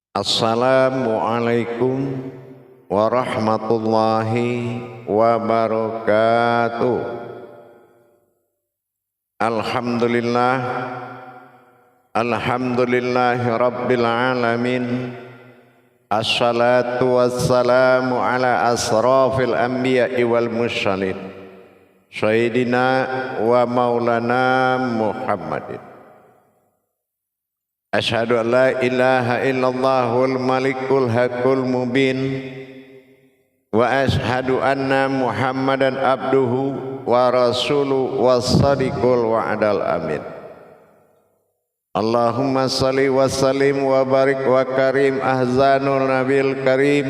Assalamualaikum warahmatullahi wabarakatuh. Alhamdulillah, alhamdulillahi rabbil alamin. Assalatu wassalamu ala asrafil anbiya'i wal mursalin sayyidina wa maulana Muhammadin. Asyhadu an la ilaha illallahul malikul haqqul mubin wa asyhadu anna Muhammadan abduhu wa rasuluhu was-sadiqul wa'dal amin. Allahumma salli wa sallim wa barik wa karim ahzanul nabil karim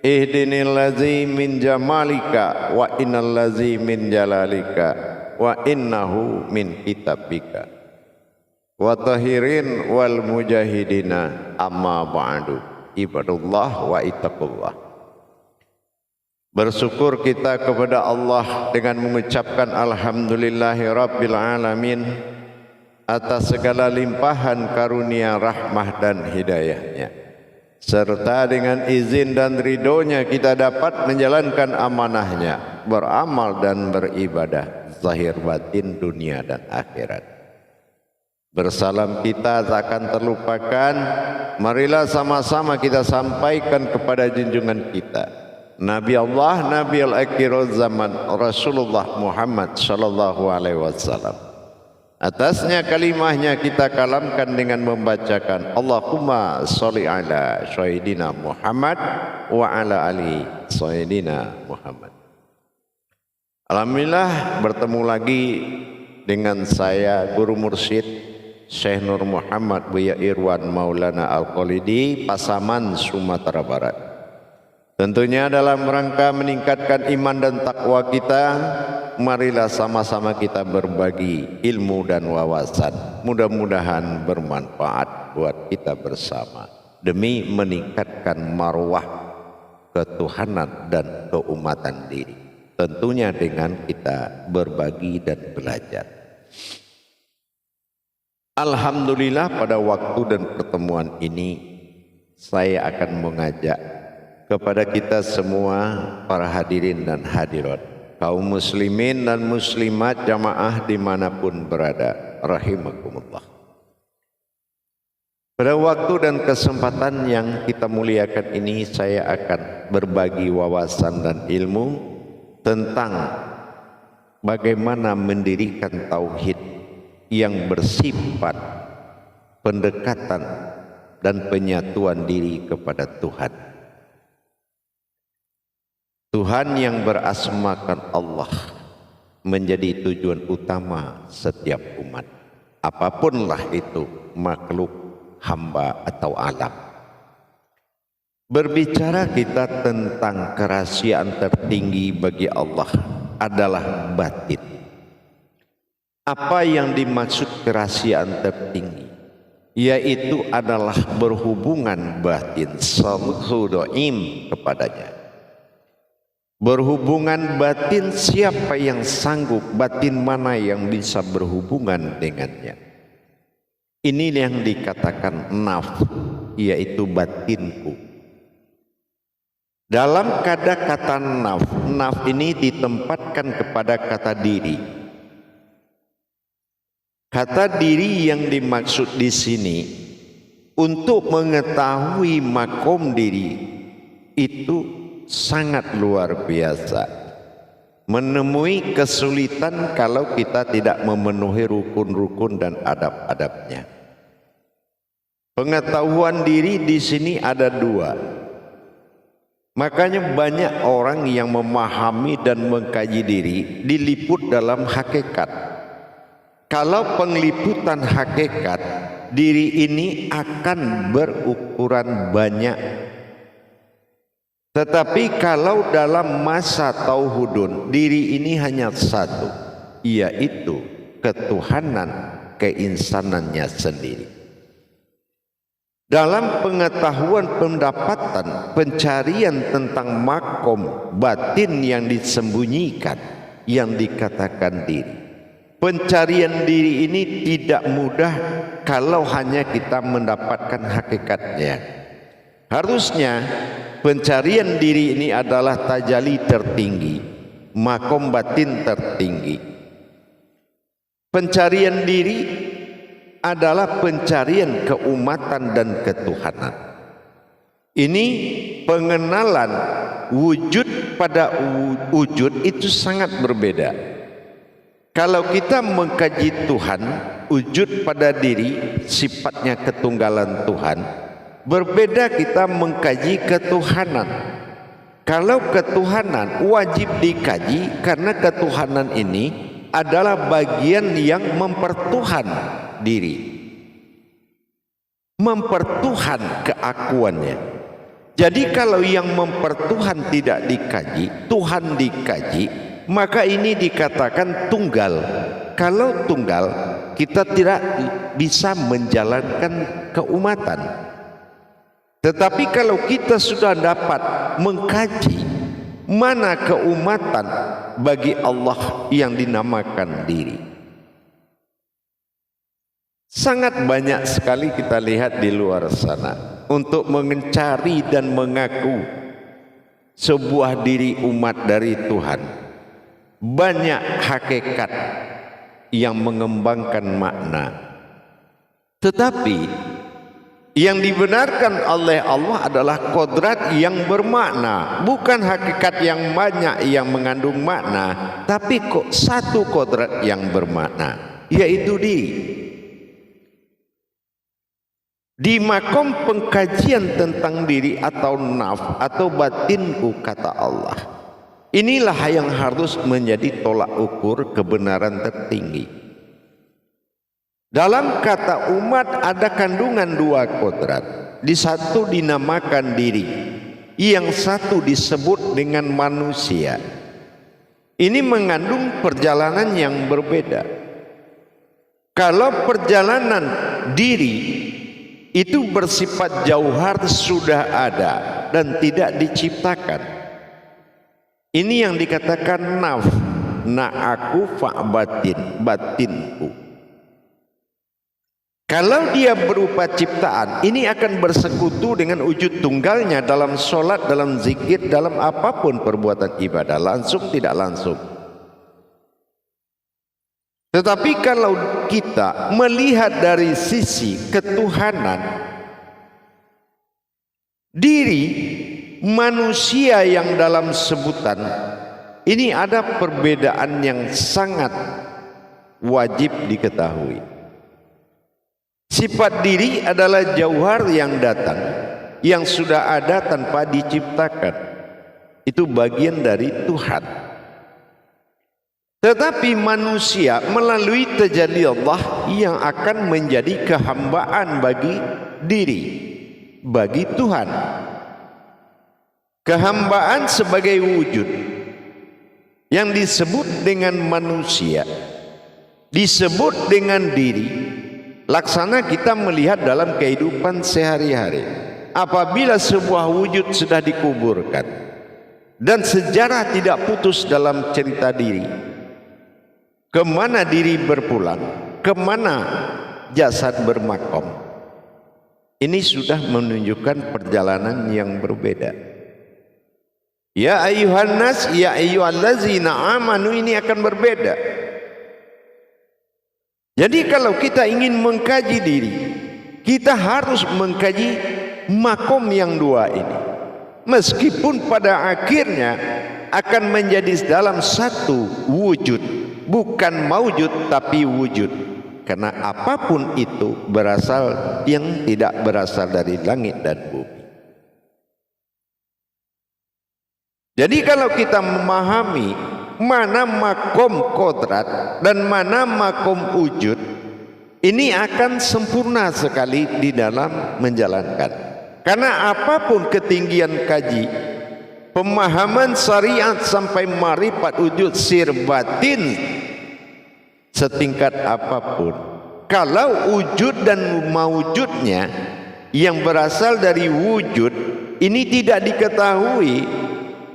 ihdinil ladzi min jamalika wa innal ladzi min jalalika wa innahu min kitabika wa tahirin wal mujahidina amma ba'du. Ibadullah wa ittaqullah. Bersyukur kita kepada Allah dengan mengucapkan alhamdulillahi rabbil alamin atas segala limpahan karunia rahmah dan hidayahnya, serta dengan izin dan ridhonya kita dapat menjalankan amanahnya, beramal dan beribadah zahir batin dunia dan akhirat. Bersalam kita tak akan terlupakan. Marilah sama-sama kita sampaikan kepada junjungan kita, Nabi Allah, Nabi al-akhir zaman, Rasulullah Muhammad sallallahu alaihi wasallam. Atasnya kalimahnya kita kalamkan dengan membacakan Allahumma sholli ala sayyidina Muhammad wa ala ali sayyidina Muhammad. Alhamdulillah bertemu lagi dengan saya Guru Mursyid Syekh Nur Muhammad Buya Irwan Maulana Al-Qalidi, Pasaman, Sumatera Barat. Tentunya dalam rangka meningkatkan iman dan takwa kita, marilah sama-sama kita berbagi ilmu dan wawasan. Mudah-mudahan bermanfaat buat kita bersama demi meningkatkan marwah ketuhanan dan keumatan diri. Tentunya dengan kita berbagi dan belajar. Alhamdulillah, pada waktu dan pertemuan ini saya akan mengajak kepada kita semua para hadirin dan hadirat, kaum muslimin dan muslimat jamaah dimanapun berada, rahimakumullah. Pada waktu dan kesempatan yang kita muliakan ini, saya akan berbagi wawasan dan ilmu tentang bagaimana mendirikan tauhid yang bersifat pendekatan dan penyatuan diri kepada Tuhan. Tuhan yang berasmakan Allah menjadi tujuan utama setiap umat, apapunlah itu, makhluk, hamba atau alam. Berbicara kita tentang kerahasiaan tertinggi bagi Allah adalah batin. Apa yang dimaksud kerahasiaan tertinggi? Yaitu adalah berhubungan batin salhudoim kepadanya. Berhubungan batin, siapa yang sanggup, batin mana yang bisa berhubungan dengannya. Ini yang dikatakan naf, yaitu batinku. Dalam kata naf, naf ini ditempatkan kepada kata diri. Kata diri yang dimaksud di sini untuk mengetahui makom diri itu sangat luar biasa. Menemui kesulitan kalau kita tidak memenuhi rukun-rukun dan adab-adabnya. Pengetahuan diri di sini ada dua. Makanya banyak orang yang memahami dan mengkaji diri diliput dalam hakikat. Kalau pengliputan hakikat, diri ini akan berukuran banyak. Tetapi kalau dalam masa tauhudun, diri ini hanya satu, yaitu ketuhanan, keinsanannya sendiri. Dalam pengetahuan pendapatan, pencarian tentang makom batin yang disembunyikan, yang dikatakan diri. Pencarian diri ini tidak mudah kalau hanya kita mendapatkan hakikatnya. Harusnya pencarian diri ini adalah tajalli tertinggi, makom batin tertinggi. Pencarian diri adalah pencarian keumatan dan ketuhanan. Ini pengenalan wujud pada wujud itu sangat berbeda. Kalau kita mengkaji Tuhan, wujud pada diri, sifatnya ketunggalan Tuhan, berbeda kita mengkaji ketuhanan. Kalau ketuhanan wajib dikaji karena ketuhanan ini adalah bagian yang mempertuhan diri, mempertuhan keakuannya. Jadi kalau yang mempertuhan tidak dikaji, Tuhan dikaji, maka ini dikatakan tunggal. Kalau tunggal, kita tidak bisa menjalankan keumatan. Tetapi kalau kita sudah dapat mengkaji mana keumatan bagi Allah yang dinamakan diri, sangat banyak sekali kita lihat di luar sana untuk mencari dan mengaku sebuah diri umat dari Tuhan. Banyak hakikat yang mengembangkan makna, tetapi yang dibenarkan oleh Allah adalah kodrat yang bermakna, bukan hakikat yang banyak yang mengandung makna, tapi kok satu kodrat yang bermakna, yaitu diri. Di makom pengkajian tentang diri atau naf atau batinku, kata Allah, inilah yang harus menjadi tolak ukur kebenaran tertinggi. Dalam kata umat ada kandungan dua kodrat. Di satu dinamakan diri, yang satu disebut dengan manusia. Ini mengandung perjalanan yang berbeda. Kalau perjalanan diri itu bersifat jauhar, sudah ada dan tidak diciptakan. Ini yang dikatakan naf, na'aku fa'batin, batinku. Kalau dia berupa ciptaan, ini akan bersekutu dengan wujud tunggalnya dalam sholat, dalam zikir, dalam apapun perbuatan ibadah, langsung tidak langsung. Tetapi kalau kita melihat dari sisi ketuhanan, diri manusia yang dalam sebutan ini ada perbedaan yang sangat wajib diketahui. Sifat diri adalah jauhar yang datang, yang sudah ada tanpa diciptakan. Itu bagian dari Tuhan. Tetapi manusia melalui tajalli Allah yang akan menjadi kehambaan bagi diri, bagi Tuhan. Kehambaan sebagai wujud yang disebut dengan manusia, disebut dengan diri. Laksana kita melihat dalam kehidupan sehari-hari. Apabila sebuah wujud sudah dikuburkan dan sejarah tidak putus dalam cerita diri, kemana diri berpulang, kemana jasad bermakom, ini sudah menunjukkan perjalanan yang berbeda. Ya ayyuhan nas, ya ayyuhallazina amanu, ini akan berbeda. Jadi kalau kita ingin mengkaji diri, kita harus mengkaji makom yang dua ini. Meskipun pada akhirnya akan menjadi dalam satu wujud, bukan maujud tapi wujud. Karena apapun itu berasal yang tidak berasal dari langit dan bumi. Jadi kalau kita memahami mana makom kodrat dan mana makom wujud, ini akan sempurna sekali di dalam menjalankan. Karena apapun ketinggian kaji, pemahaman syariat sampai marifat wujud sir batin setingkat apapun, kalau wujud dan maujudnya yang berasal dari wujud ini tidak diketahui,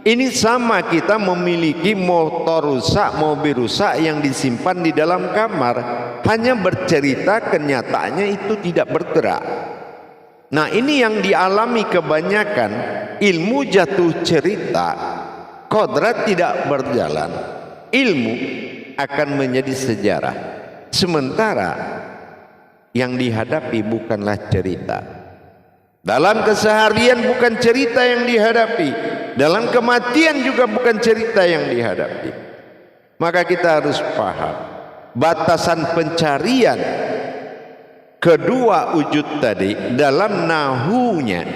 ini sama kita memiliki motor rusak, mobil rusak yang disimpan di dalam kamar, hanya bercerita, kenyataannya itu tidak bergerak. Nah, ini yang dialami kebanyakan ilmu jatuh cerita, kodrat tidak berjalan, ilmu akan menjadi sejarah. Sementara yang dihadapi bukanlah cerita. Dalam keseharian bukan cerita yang dihadapi, dalam kematian juga bukan cerita yang dihadapi. Maka kita harus paham batasan pencarian kedua wujud tadi dalam nahunya,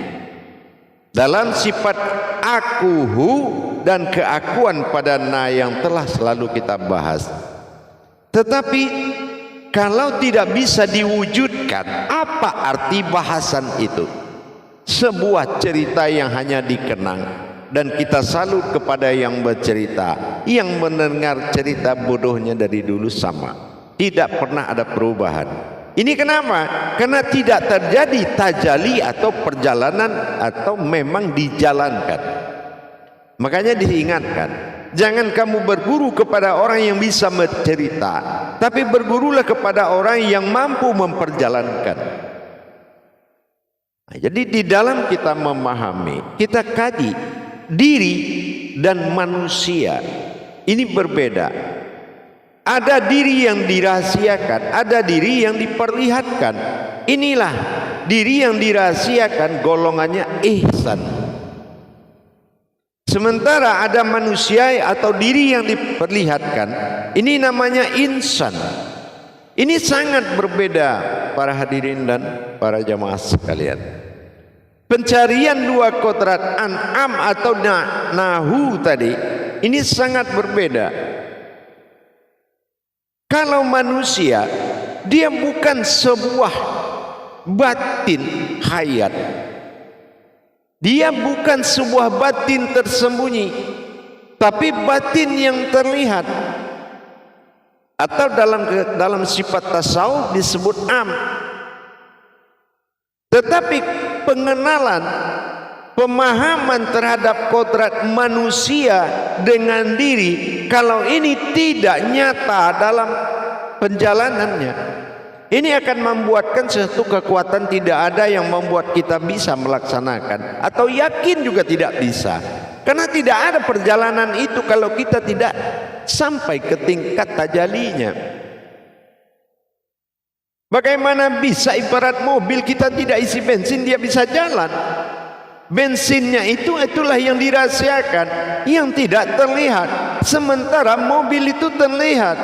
dalam sifat akuhu dan keakuan pada na yang telah selalu kita bahas. Tetapi kalau tidak bisa diwujudkan, apa arti bahasan itu? Sebuah cerita yang hanya dikenang, dan kita salut kepada yang bercerita. Yang mendengar cerita bodohnya dari dulu sama, tidak pernah ada perubahan. Ini kenapa? Karena tidak terjadi tajali atau perjalanan, atau memang dijalankan. Makanya diingatkan, jangan kamu berguru kepada orang yang bisa bercerita, tapi bergurulah kepada orang yang mampu memperjalankan. Nah, jadi di dalam kita memahami, kita kaji diri dan manusia ini berbeda. Ada diri yang dirahasiakan, ada diri yang diperlihatkan. Inilah diri yang dirahasiakan, golongannya ihsan. Sementara ada manusia atau diri yang diperlihatkan, ini namanya insan. Ini sangat berbeda para hadirin dan para jamaah sekalian. Pencarian dua kodrat an'am atau nahu tadi ini sangat berbeda. Kalau manusia, dia bukan sebuah batin hayat, dia bukan sebuah batin tersembunyi, tapi batin yang terlihat. Atau dalam sifat tasawuf disebut am. Tetapi pengenalan, pemahaman terhadap kodrat manusia dengan diri, kalau ini tidak nyata dalam penjalanannya, ini akan membuatkan satu kekuatan tidak ada yang membuat kita bisa melaksanakan, atau yakin juga tidak bisa. Karena tidak ada perjalanan itu kalau kita tidak sampai ke tingkat tajalinya. Bagaimana bisa ibarat mobil kita tidak isi bensin dia bisa jalan? Bensinnya itulah yang dirahasiakan, yang tidak terlihat, sementara mobil itu terlihat.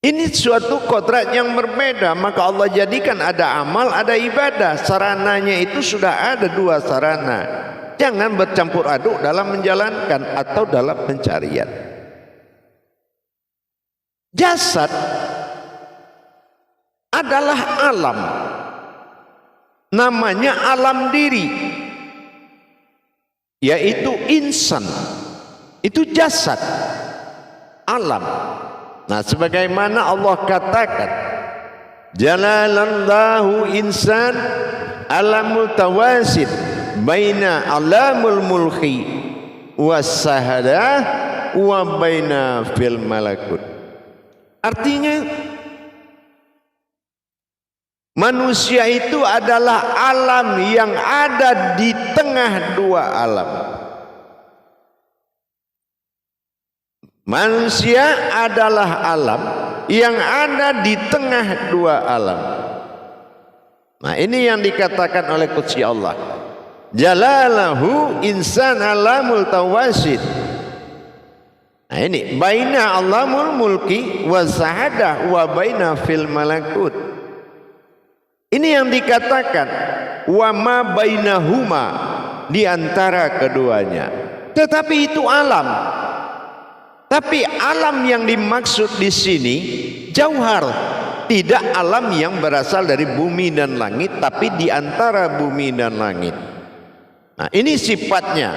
Ini suatu kodrat yang berbeda. Maka Allah jadikan ada amal, ada ibadah. Sarananya itu sudah ada dua sarana. Jangan bercampur aduk dalam menjalankan atau dalam pencarian. Jasad adalah alam, namanya alam diri, yaitu insan. Itu jasad, alam. Nah, sebagaimana Allah katakan, jalalallahu insan alamul tawasid baina alamul mulki wassahadah wa baina fil malakut. Artinya manusia itu adalah alam yang ada di tengah dua alam. Manusia adalah alam yang ada di tengah dua alam. Nah, ini yang dikatakan oleh Qudsi Allah, jalalahu insan alamul tawasid. Nah, ini baina alamul mulki wa sahadah wa baina fil malakut. Ini yang dikatakan wa ma bainahuma, di antara keduanya. Tetapi itu alam. Tapi alam yang dimaksud di sini jauhar, tidak alam yang berasal dari bumi dan langit, tapi di antara bumi dan langit. Nah, ini sifatnya.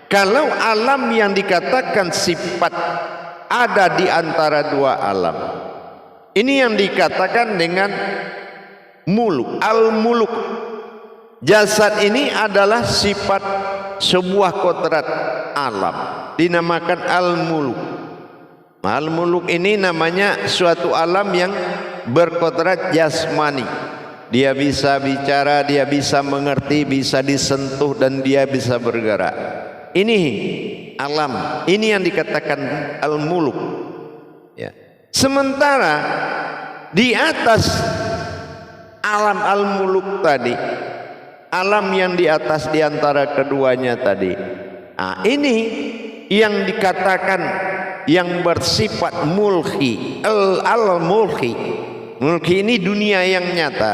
Kalau alam yang dikatakan sifat ada di antara dua alam, ini yang dikatakan dengan muluk, al-muluk. Jasad ini adalah sifat sebuah kodrat alam, dinamakan al-muluk. Al-muluk ini namanya suatu alam yang berkodrat jasmani, Dia bisa bicara, dia bisa mengerti, bisa disentuh, dan dia bisa bergerak. Ini alam, ini yang dikatakan al-muluk. Ya. Sementara di atas alam al-muluk tadi, alam yang di atas di antara keduanya tadi, nah, ini yang dikatakan yang bersifat mulki, al-mulki. Mulki ini dunia yang nyata,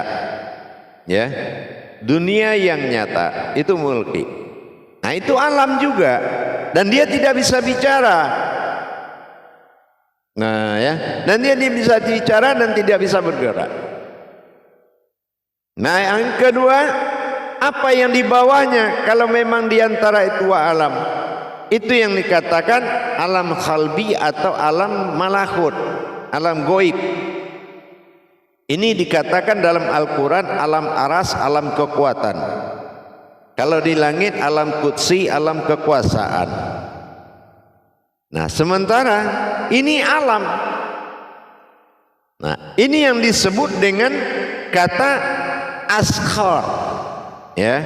ya, dunia yang nyata itu mulki. Nah, itu alam juga, dan dia tidak bisa bicara. Nah, ya, dan dia bisa bicara dan tidak bisa bergerak. Nah, yang kedua, apa yang di bawahnya? Kalau memang di antara itu alam, itu yang dikatakan alam khalbi atau alam malakut, alam goib. Ini dikatakan dalam Al-Quran alam aras, alam kekuatan. Kalau di langit alam qudsi, alam kekuasaan. Nah, sementara ini alam. Nah, ini yang disebut dengan kata askor. Ya,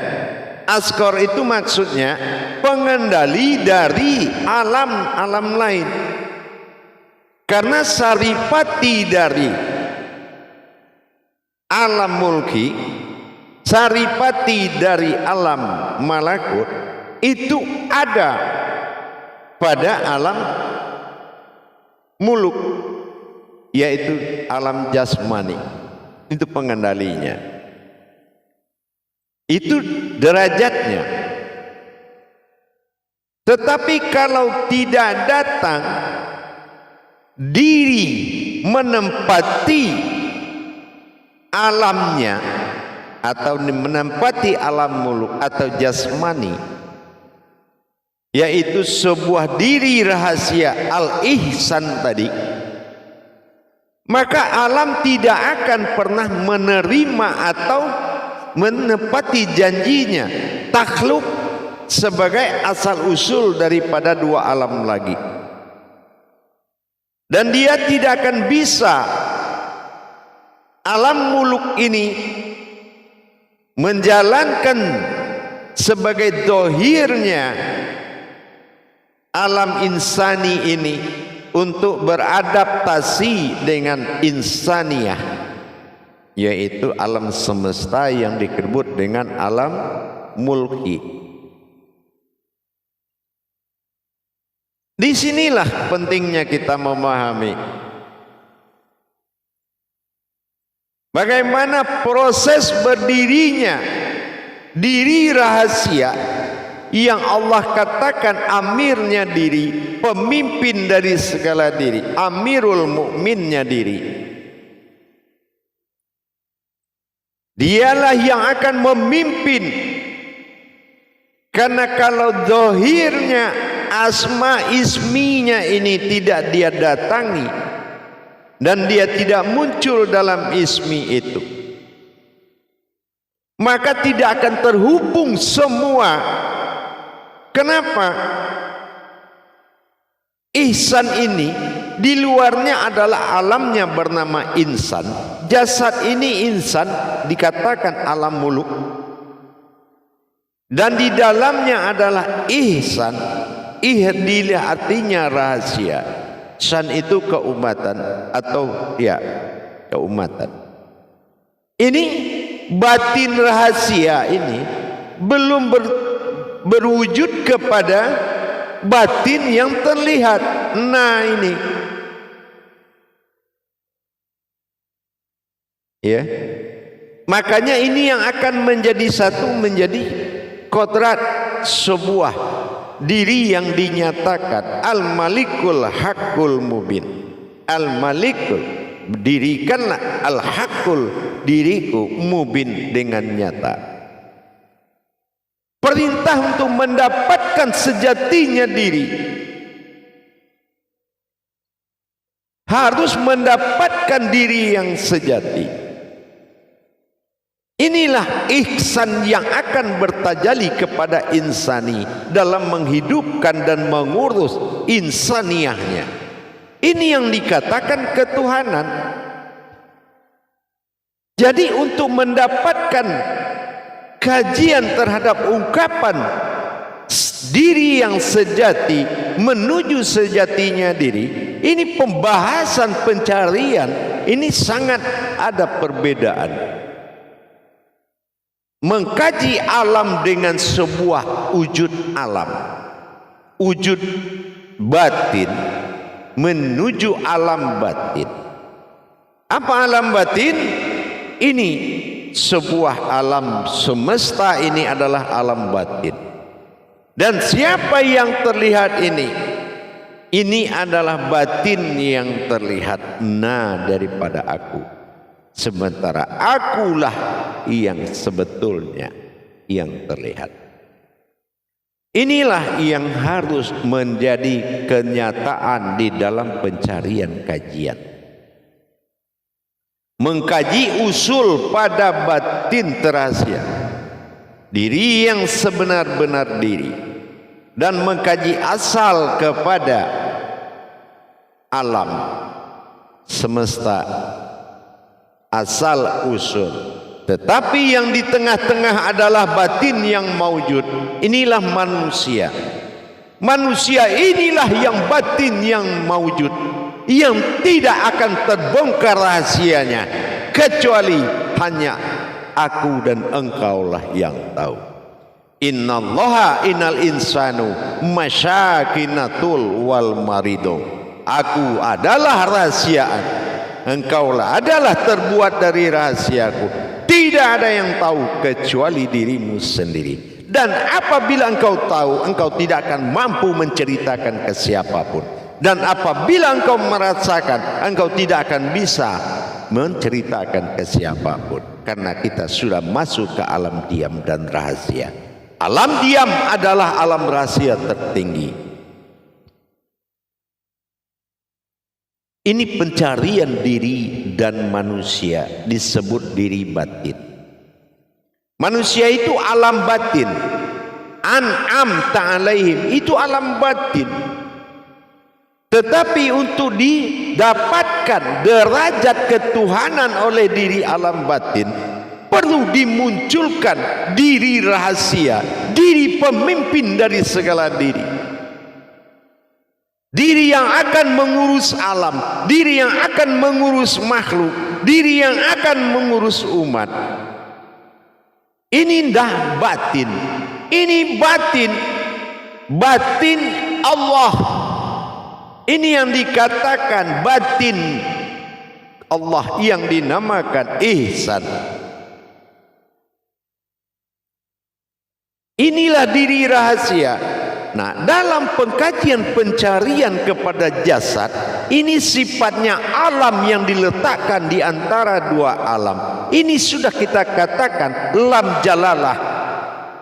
askor itu maksudnya pengendali dari alam-alam lain. Karena saripati dari alam mulki, saripati dari alam malakut itu ada pada alam muluk, yaitu alam jasmani. Itu pengendalinya, itu derajatnya. Tetapi kalau tidak datang diri menempati alamnya atau menempati alam muluk atau jasmani, yaitu sebuah diri rahasia al-ihsan tadi, maka alam tidak akan pernah menerima atau menepati janjinya takhluk sebagai asal usul daripada dua alam lagi. Dan dia tidak akan bisa alam muluk ini menjalankan sebagai dohirnya alam insani ini untuk beradaptasi dengan insaniyah, yaitu alam semesta yang disebut dengan alam mulki. Disinilah pentingnya kita memahami bagaimana proses berdirinya diri rahasia yang Allah katakan amirnya diri, pemimpin dari segala diri, amirul mukminnya diri. Dialah yang akan memimpin. Karena kalau zahirnya asma isminya ini tidak dia datangi dan dia tidak muncul dalam ismi itu, maka tidak akan terhubung semua. Kenapa? Ihsan ini di luarnya adalah alamnya bernama insan. Jasad ini insan dikatakan alam muluk, dan di dalamnya adalah ihsan. Ihdilah artinya rahasia. San itu keumatan atau ya keumatan. Ini batin rahasia ini belum berwujud kepada batin yang terlihat. Nah ini ya, makanya ini yang akan menjadi satu, menjadi kodrat sebuah diri yang dinyatakan al-malikul haqqul mubin. Al-malikul, dirikanlah al-haqqul, diriku, mubin, dengan nyata. Perintah untuk mendapatkan sejatinya diri, harus mendapatkan diri yang sejati. Inilah ihsan yang akan bertajalli kepada insani dalam menghidupkan dan mengurus insaniyahnya. Ini yang dikatakan ketuhanan. Jadi untuk mendapatkan kajian terhadap ungkapan diri yang sejati menuju sejatinya diri, ini pembahasan pencarian, ini sangat ada perbedaan. Mengkaji alam dengan sebuah wujud alam, wujud batin menuju alam batin. Apa alam batin? Ini sebuah alam semesta, ini adalah alam batin. Dan siapa yang terlihat ini? Ini adalah batin yang terlihat daripada aku. Sementara akulah yang sebetulnya yang terlihat. Inilah yang harus menjadi kenyataan di dalam pencarian kajian. Mengkaji usul pada batin terasia, diri yang sebenar-benar diri, dan mengkaji asal kepada alam semesta, asal usul. Tetapi yang di tengah-tengah adalah batin yang maujud. Inilah manusia. Manusia inilah yang batin yang maujud, yang tidak akan terbongkar rahasianya kecuali hanya aku dan engkaulah yang tahu. Innallaha innal insanu masyakinatul wal marido. Aku adalah rahasiaan, engkaulah adalah terbuat dari rahasiaku. Tidak ada yang tahu kecuali dirimu sendiri. Dan apabila engkau tahu, engkau tidak akan mampu menceritakan ke siapapun. Dan apabila engkau merasakan, engkau tidak akan bisa menceritakan ke siapapun. Karena kita sudah masuk ke alam diam dan rahasia. Alam diam adalah alam rahasia tertinggi. Ini pencarian diri dan manusia, disebut diri batin. Manusia itu alam batin. An'am ta'alaihim, itu alam batin. Tetapi untuk didapatkan derajat ketuhanan oleh diri alam batin, perlu dimunculkan diri rahasia, diri pemimpin dari segala diri. Diri yang akan mengurus alam, diri yang akan mengurus makhluk, diri yang akan mengurus umat. Ini dah batin. Ini batin. Batin Allah. Ini yang dikatakan batin Allah, yang dinamakan ihsan. Inilah diri rahasia. Nah, dalam pengkajian pencarian kepada jasad, ini sifatnya alam yang diletakkan di antara dua alam. Ini sudah kita katakan lam jalalah.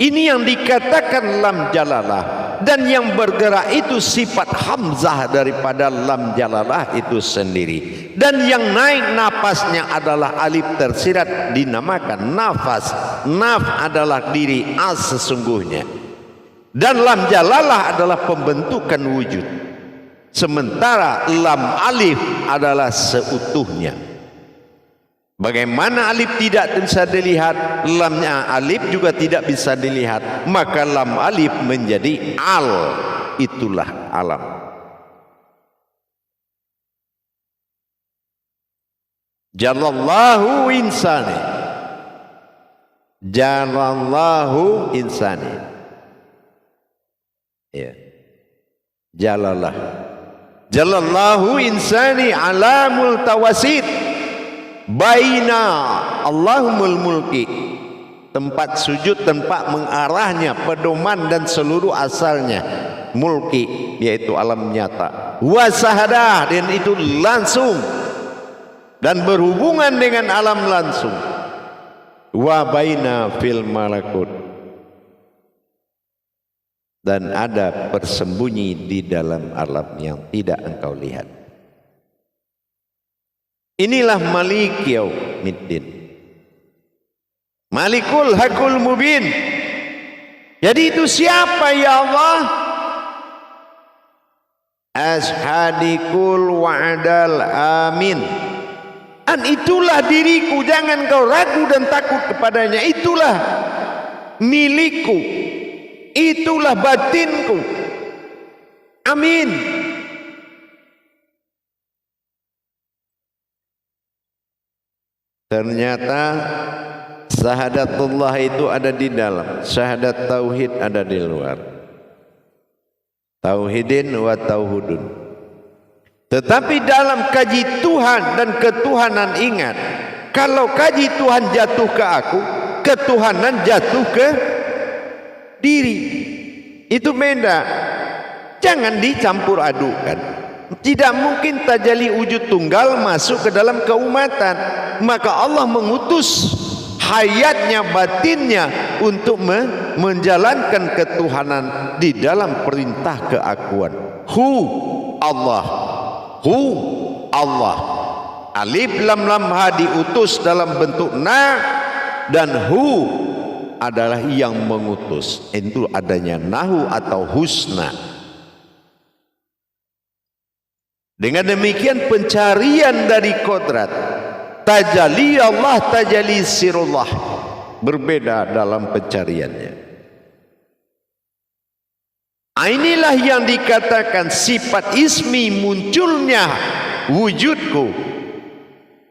Ini yang dikatakan lam jalalah. Dan yang bergerak itu sifat hamzah daripada lam jalalah itu sendiri. Dan yang naik napasnya adalah alif tersirat, dinamakan nafas. Naf adalah diri as sesungguhnya. Dan lam jalalah adalah pembentukan wujud. Sementara lam alif adalah seutuhnya. Bagaimana alif tidak bisa dilihat, lamnya alif juga tidak bisa dilihat, maka lam alif menjadi al. Itulah alam. Jalallahu insani. Jalallahu insani. Ya. Jalalah. Jalallahu insani alamul tawasid baina Allahumul mulki. Tempat sujud, tempat mengarahnya, pedoman dan seluruh asalnya mulki, yaitu alam nyata. Wasahadah, dan itu langsung dan berhubungan dengan alam langsung. Wa baina fil malakut, dan ada bersembunyi di dalam alam yang tidak engkau lihat. Inilah Malik Yaumiddin, Malikul Hakul Mubin. Jadi itu siapa ya Allah? Ashadikul wa'adal amin. Dan itulah diriku, jangan kau ragu dan takut kepadanya. Itulah milikku, itulah batinku. Amin. Ternyata syahadatullah itu ada di dalam, syahadat tauhid ada di luar. Tauhidin wa tauhudun. Tetapi dalam kaji Tuhan dan ketuhanan, ingat, kalau kaji Tuhan jatuh ke aku, ketuhanan jatuh ke diri. Itu beda. Jangan dicampur adukan. Tidak mungkin tajalli wujud tunggal masuk ke dalam keumatan. Maka Allah mengutus hayatnya, batinnya untuk menjalankan ketuhanan di dalam perintah keakuan. Allah. Allah. Alif lam lam ha diutus dalam bentuk na, dan adalah yang mengutus. Itu adanya nahu atau husna. Dengan demikian pencarian dari kodrat, tajalli Allah, tajalli sirullah, berbeda dalam pencariannya. Inilah yang dikatakan sifat ismi munculnya wujudku.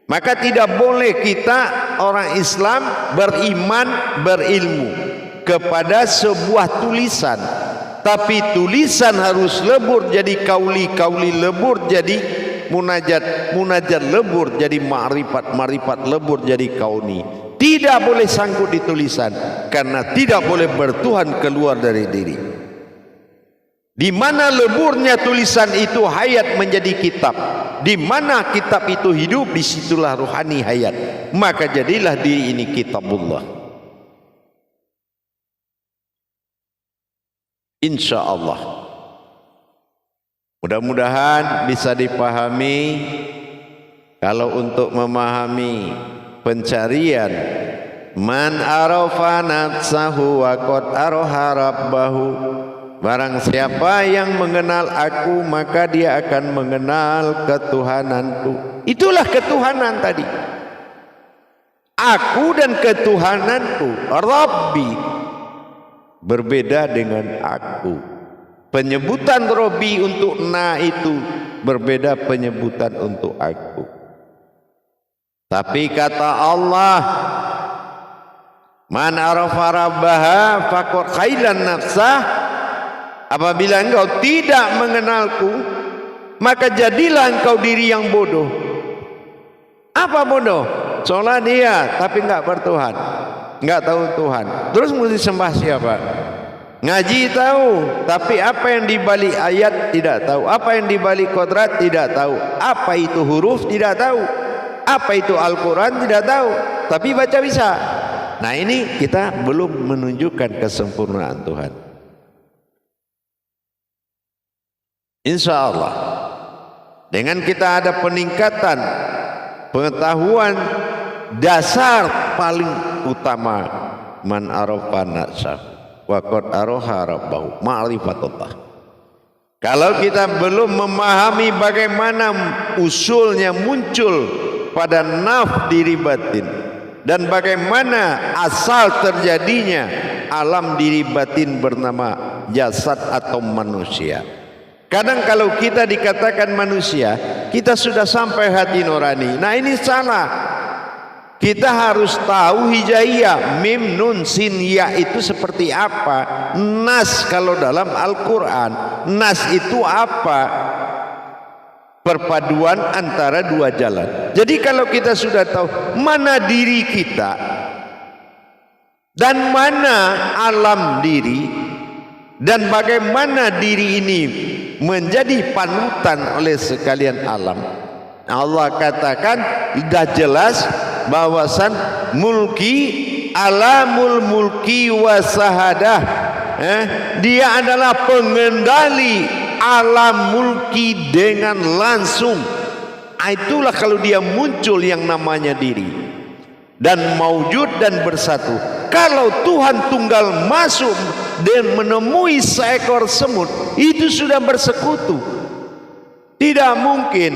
Maka tidak boleh kita orang Islam beriman, berilmu kepada sebuah tulisan. Tapi tulisan harus lebur jadi kauli, kauli lebur jadi munajat, munajat lebur jadi ma'rifat, ma'rifat lebur jadi kauni. Tidak boleh sangkut di tulisan, karena tidak boleh bertuhan keluar dari diri. Di mana leburnya tulisan itu hayat menjadi kitab. Di mana kitab itu hidup, disitulah ruhani hayat. Maka jadilah diri ini kitabullah. Insya Allah. Mudah-mudahan bisa dipahami. Kalau untuk memahami pencarian, man arafa nafsahu wa qad araha rabbahu, barang siapa yang mengenal aku maka dia akan mengenal ketuhananku. Itulah ketuhanan tadi. Aku dan ketuhananku, Rabbi, berbeda dengan aku. Penyebutan Rabbi untuk na itu berbeda penyebutan untuk aku. Tapi kata Allah, man arafa rabbaha faqad khailan nafsah, apabila engkau tidak mengenalku maka jadilah engkau diri yang bodoh. Apa bodoh? Sholat dia tapi enggak bertuhan, enggak tahu Tuhan. Terus mesti sembah siapa? Ngaji tahu, tapi apa yang dibalik ayat tidak tahu. Apa yang dibalik kodrat tidak tahu. Apa itu huruf tidak tahu. Apa itu Al-Quran tidak tahu. Tapi baca bisa. Nah ini kita belum menunjukkan kesempurnaan Tuhan. Insya Allah dengan kita ada peningkatan pengetahuan dasar paling utama, man arafa nafsahu wa qad araha rabbahu, ma'rifatullah. Kalau kita belum memahami bagaimana usulnya muncul pada naf diri batin dan bagaimana asal terjadinya alam diri batin bernama jasad atau manusia. Kadang kalau kita dikatakan manusia, kita sudah sampai hati nurani. Nah ini salah. Kita harus tahu hijaiyah, mim, nun, sin, ya itu seperti apa. Nas kalau dalam Al-Quran, nas itu apa? Perpaduan antara dua jalan. Jadi kalau kita sudah tahu mana diri kita dan mana alam diri, dan bagaimana diri ini menjadi panutan oleh sekalian alam, Allah katakan sudah jelas bahwasan mulki alamul mulki wasahadah, dia adalah pengendali alam mulki dengan langsung. Itulah kalau dia muncul yang namanya diri dan maujud dan bersatu. Kalau Tuhan tunggal masuk dan menemui seekor semut, itu sudah bersekutu. Tidak mungkin.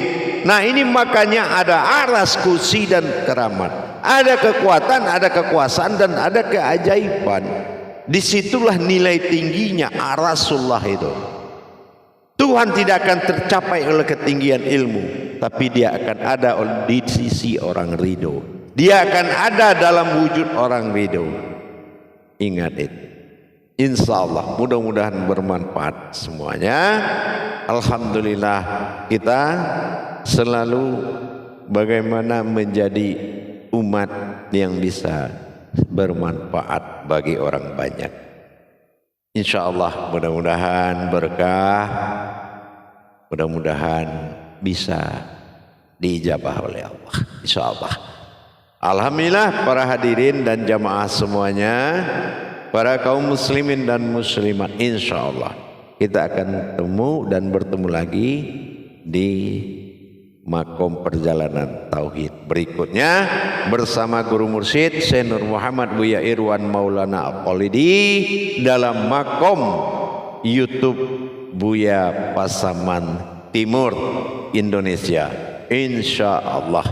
Nah ini makanya ada aras, kursi dan keramat. Ada kekuatan, ada kekuasaan dan ada keajaiban. Disitulah nilai tingginya arasullah itu. Tuhan tidak akan tercapai oleh ketinggian ilmu, tapi dia akan ada di sisi orang ridho. Dia akan ada dalam wujud orang ridho. Ingat itu. Insya Allah mudah-mudahan bermanfaat semuanya. Alhamdulillah kita selalu bagaimana menjadi umat yang bisa bermanfaat bagi orang banyak. Insya Allah mudah-mudahan berkah, mudah-mudahan bisa diijabah oleh Allah. Insya Allah. Alhamdulillah para hadirin dan jamaah semuanya, para kaum muslimin dan muslimat, insya Allah kita akan ketemu dan bertemu lagi di makom perjalanan tauhid berikutnya bersama Guru Mursyid Syekh Nur Muhammad Buya Irwan Maulana Aqalidi dalam makom YouTube Buya Pasaman Timur Indonesia, insya Allah.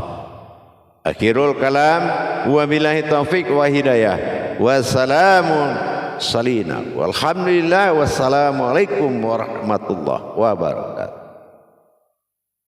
Akhirul kalam, wabillahi taufiq wa hidayah, wassalamun salina walhamdulillah, wassalamualaikum warahmatullahi wabarakatuh.